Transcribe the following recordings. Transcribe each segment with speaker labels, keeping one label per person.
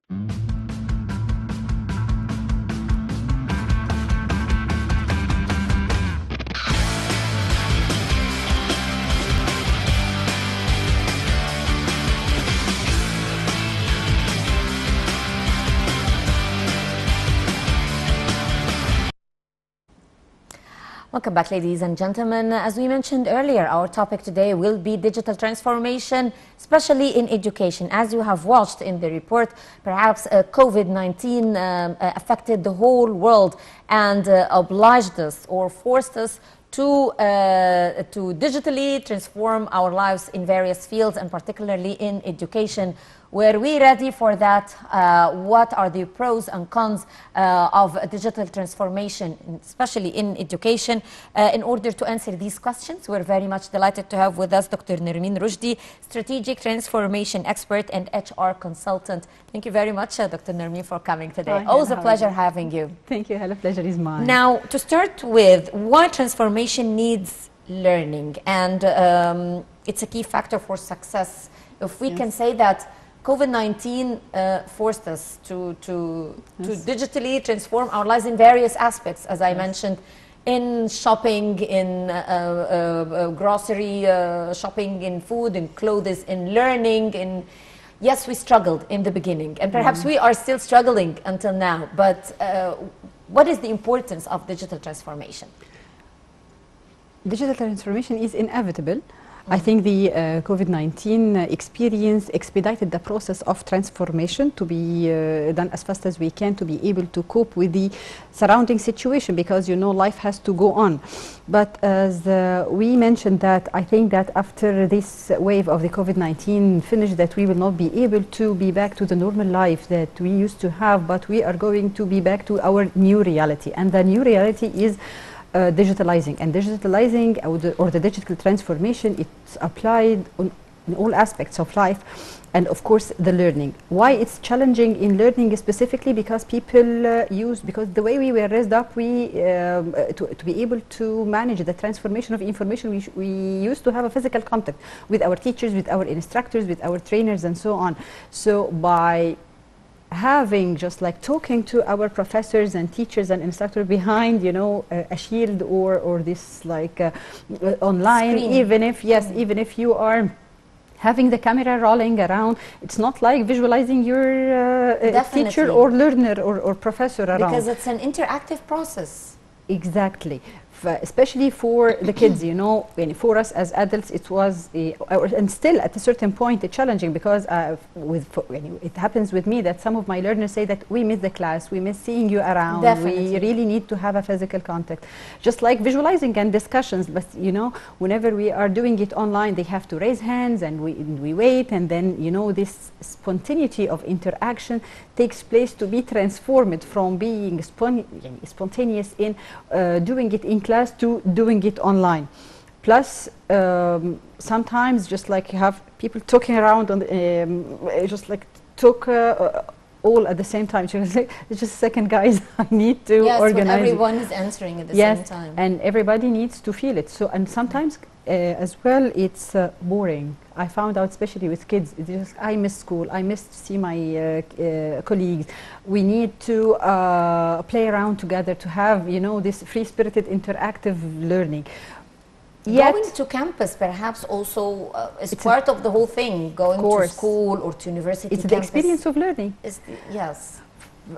Speaker 1: Welcome back, ladies and gentlemen. As we mentioned earlier, our topic today will be digital transformation, especially in education. As you have watched in the report, perhaps COVID-19 affected the whole world and obliged us or forced us to digitally transform our lives in various fields, and particularly in education. Were we ready for that? What are the pros and cons of digital transformation, especially in education? In order to answer these questions, we're very much delighted to have with us Dr. Nermeen Rushdi, Strategic Transformation Expert and HR Consultant. Thank you very much, Dr. Nermeen, for coming today. Always a pleasure having you.
Speaker 2: Thank you, Hala. Pleasure is mine.
Speaker 1: Now, to start with, why transformation needs learning? And it's a key factor for success. If we can say that COVID-19 forced us to digitally transform our lives in various aspects, as I mentioned, in shopping, in grocery shopping, in food, in clothes, in learning. Yes, we struggled in the beginning, and perhaps we are still struggling until now. But what is the importance of digital transformation?
Speaker 2: Digital transformation is inevitable. I think the COVID-19 experience expedited the process of transformation to be done as fast as we can to be able to cope with the surrounding situation, because life has to go on. But as we mentioned, that I think that after this wave of the COVID-19 finish, that we will not be able to be back to the normal life that we used to have, but we are going to be back to our new reality. And the new reality is digitalizing, and digitalizing or the digital transformation, it's applied in all aspects of life, and of course the learning. Why it's challenging in learning specifically? Because people because the way we were raised up, to be able to manage the transformation of information, we used to have a physical contact with our teachers, with our instructors, with our trainers, and so on. So by having just like talking to our professors and teachers and instructors behind a shield or this like online screen. Even if you are having the camera rolling around, it's not like visualizing your teacher or learner or professor around,
Speaker 1: because it's an interactive process.
Speaker 2: Exactly. Especially for the kids, for us as adults, it was, and still at a certain point, challenging, because it happens with me that some of my learners say that we miss the class, we miss seeing you around.
Speaker 1: Definitely.
Speaker 2: We really need to have a physical contact, just like visualizing and discussions. But whenever we are doing it online, they have to raise hands, and we wait, and then this spontaneity of interaction takes place to be transformed from being spontaneous in doing it in class to doing it online. Plus sometimes just like you have people talking around on just like talk all at the same time. It's just a second, guys, I need to organize.
Speaker 1: Everyone is answering at the same time.
Speaker 2: And everybody needs to feel it. So, and sometimes as well, it's boring. I found out, especially with kids, it's just, I miss school, I miss to see my colleagues. We need to play around together to have, this free-spirited interactive learning.
Speaker 1: Going to campus perhaps also is part of the whole thing, going to school or to university.
Speaker 2: It's the experience of learning.
Speaker 1: Yes.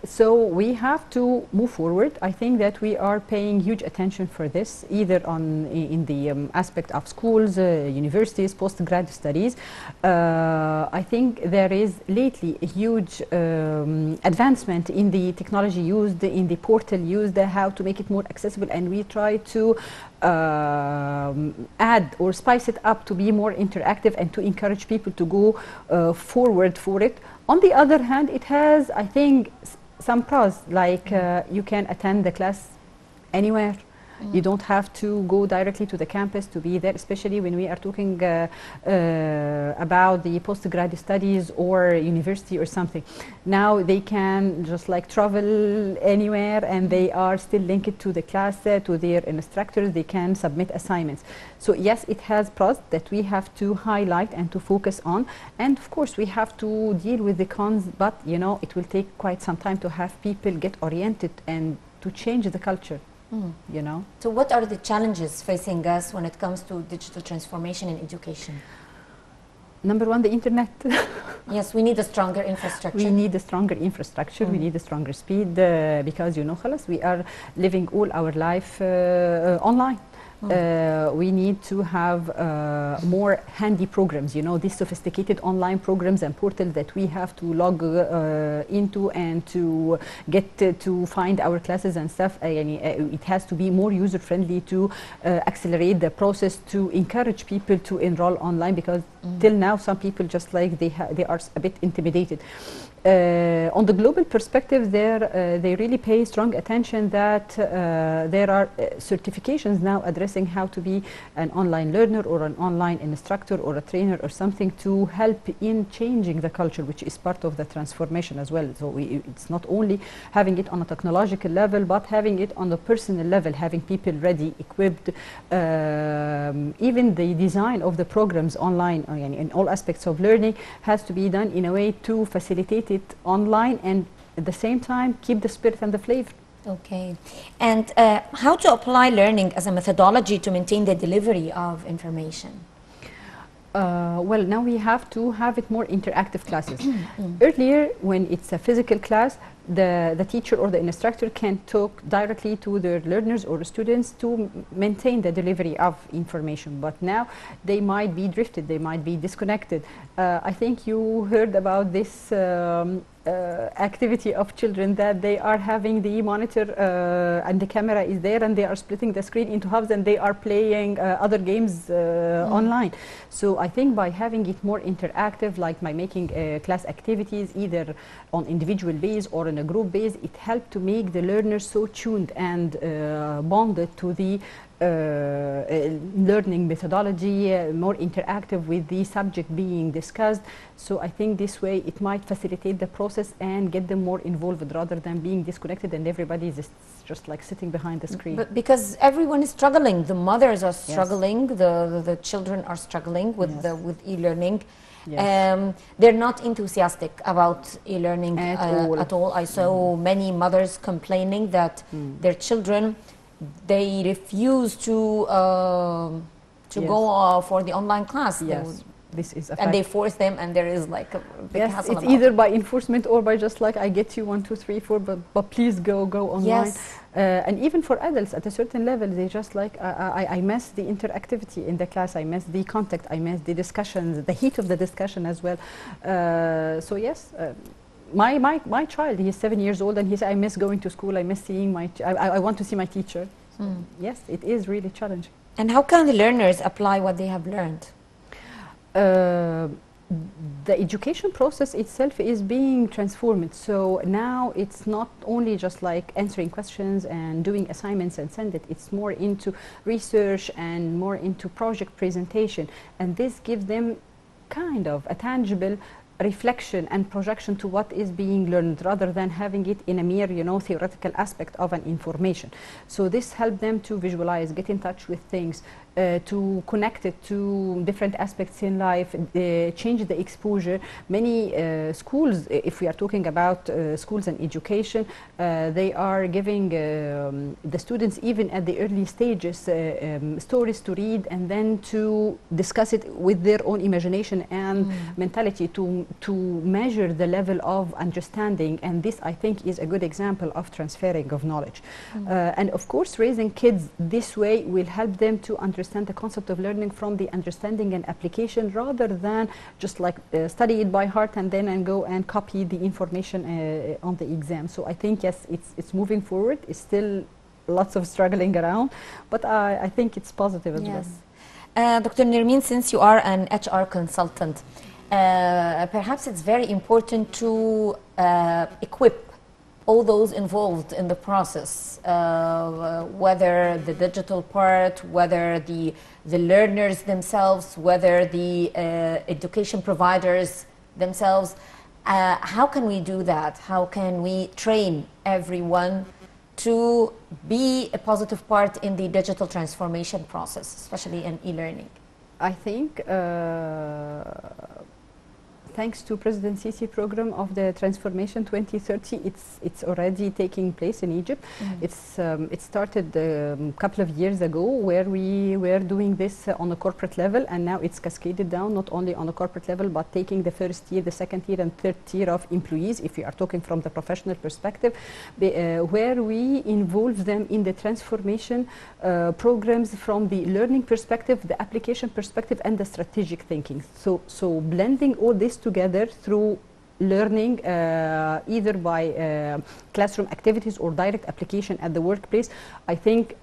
Speaker 2: So we have to move forward. I think that we are paying huge attention for this, either in the aspect of schools, universities, postgraduate studies. I think there is lately a huge advancement in the technology used, in the portal used, how to make it more accessible, and we try to add or spice it up to be more interactive and to encourage people to go forward for it. On the other hand, it has, I think, some pros, like you can attend the class anywhere. You don't have to go directly to the campus to be there, especially when we are talking about the postgraduate studies or university or something. Now they can just like travel anywhere, and they are still linked to the class, to their instructors. They can submit assignments. So yes, it has pros that we have to highlight and to focus on, and of course we have to deal with the cons, but you know, it will take quite some time to have people get oriented and to change the culture. You know.
Speaker 1: So what are the challenges facing us when it comes to digital transformation in education?
Speaker 2: Number one, the internet.
Speaker 1: Yes, we need a stronger infrastructure.
Speaker 2: We need a stronger infrastructure. We need a stronger speed because, you know, خلاص, we are living all our life online. We need to have more handy programs, you know, these sophisticated online programs and portals that we have to log into and to get to find our classes and stuff. It has to be more user friendly to accelerate the process, to encourage people to enroll online, because till now some people just like they are a bit intimidated. On the global perspective, they really pay strong attention that there are certifications now addressing how to be an online learner or an online instructor or a trainer or something to help in changing the culture, which is part of the transformation as well. So it's not only having it on a technological level, but having it on the personal level, having people ready, equipped. Even the design of the programs online in all aspects of learning has to be done in a way to facilitate it online and at the same time keep the spirit and the flavor.
Speaker 1: Okay. And how to apply learning as a methodology to maintain the delivery of information?
Speaker 2: Well, now we have to have it more interactive classes. Earlier, when it's a physical class, the teacher or the instructor can talk directly to their learners or students to maintain the delivery of information. But now they might be drifted, they might be disconnected. I think you heard about this activity of children that they are having the monitor and the camera is there, and they are splitting the screen into halves and they are playing other games online. So I think by having it more interactive, like by making class activities either on individual base or on a group base, it helped to make the learners so tuned and bonded to the learning methodology, more interactive with the subject being discussed. So I think this way it might facilitate the process and get them more involved rather than being disconnected and everybody is just like sitting behind the screen.
Speaker 1: But because everyone is struggling, the mothers are struggling, the children are struggling with with e-learning. Yes. They're not enthusiastic about e-learning at all. I saw many mothers complaining that their children, they refuse to go for the online class.
Speaker 2: Yes. This is a
Speaker 1: and they force them, and there is like a big hassle.
Speaker 2: It's either by enforcement or by just like, I get you 1, 2, 3, 4, but please go online.
Speaker 1: Yes.
Speaker 2: And even for adults at a certain level, they just like, I miss the interactivity in the class, I miss the contact, I miss the discussions, the heat of the discussion as well. So yes. My child, he is 7 years old, and he said, I miss going to school, I miss seeing I want to see my teacher. So yes, it is really challenging.
Speaker 1: And how can the learners apply what they have learned?
Speaker 2: The education process itself is being transformed. So now it's not only just like answering questions and doing assignments and send it. It's more into research and more into project presentation. And this gives them kind of a tangible reflection and projection to what is being learned rather than having it in a mere, you know, theoretical aspect of an information. So this helps them to visualize, get in touch with things, to connect it to different aspects in life, change the exposure. Many schools, if we are talking about schools and education, they are giving the students, even at the early stages, stories to read and then to discuss it with their own imagination and mentality to measure the level of understanding. And this, I think, is a good example of transferring of knowledge. And of course, raising kids this way will help them to understand the concept of learning from the understanding and application rather than just like study it by heart and then go and copy the information on the exam. So I think, yes, it's moving forward. It's still lots of struggling around, but I think it's positive as well.
Speaker 1: Dr. Nermeen, since you are an HR consultant, perhaps it's very important to equip all those involved in the process, whether the digital part, whether the learners themselves, whether the education providers themselves. How can we do that? How can we train everyone to be a positive part in the digital transformation process, especially in e-learning?
Speaker 2: I think thanks to President Sisi program of the Transformation 2030, it's already taking place in Egypt. It started a couple of years ago where we were doing this on a corporate level, and now it's cascaded down not only on a corporate level but taking the first tier, the second tier and third tier of employees, if we are talking from the professional perspective, where we involve them in the transformation programs from the learning perspective, the application perspective and the strategic thinking. So blending all this together through learning, either by classroom activities or direct application at the workplace. I think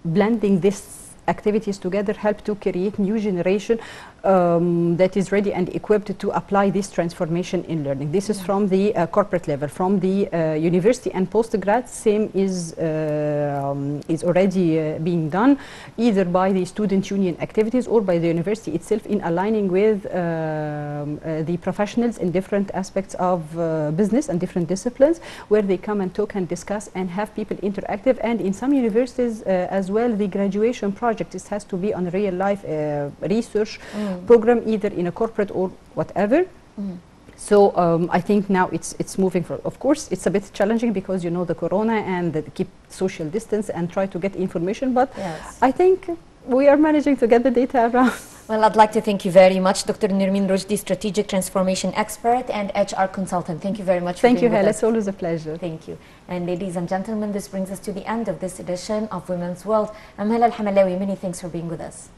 Speaker 2: blending this activities together help to create new generation that is ready and equipped to apply this transformation in learning. This is from the corporate level. From the university and postgrad, same is already being done either by the student union activities or by the university itself in aligning with the professionals in different aspects of business and different disciplines, where they come and talk and discuss and have people interactive. And in some universities as well, the graduation project, this has to be on a real life research program, either in a corporate or whatever. So I think now it's moving forward. Of course, it's a bit challenging because you know the corona and keep social distance and try to get information, but yes, I think we are managing to get the data around.
Speaker 1: Well, I'd like to thank you very much, Dr. Nermeen Rushdi, strategic transformation expert and HR consultant. Thank you very much.
Speaker 2: Thank you, Hala. It's always a pleasure.
Speaker 1: Thank you. And ladies and gentlemen, this brings us to the end of this edition of Women's World. I'm Hala Al-Hamalawi. Many thanks for being with us.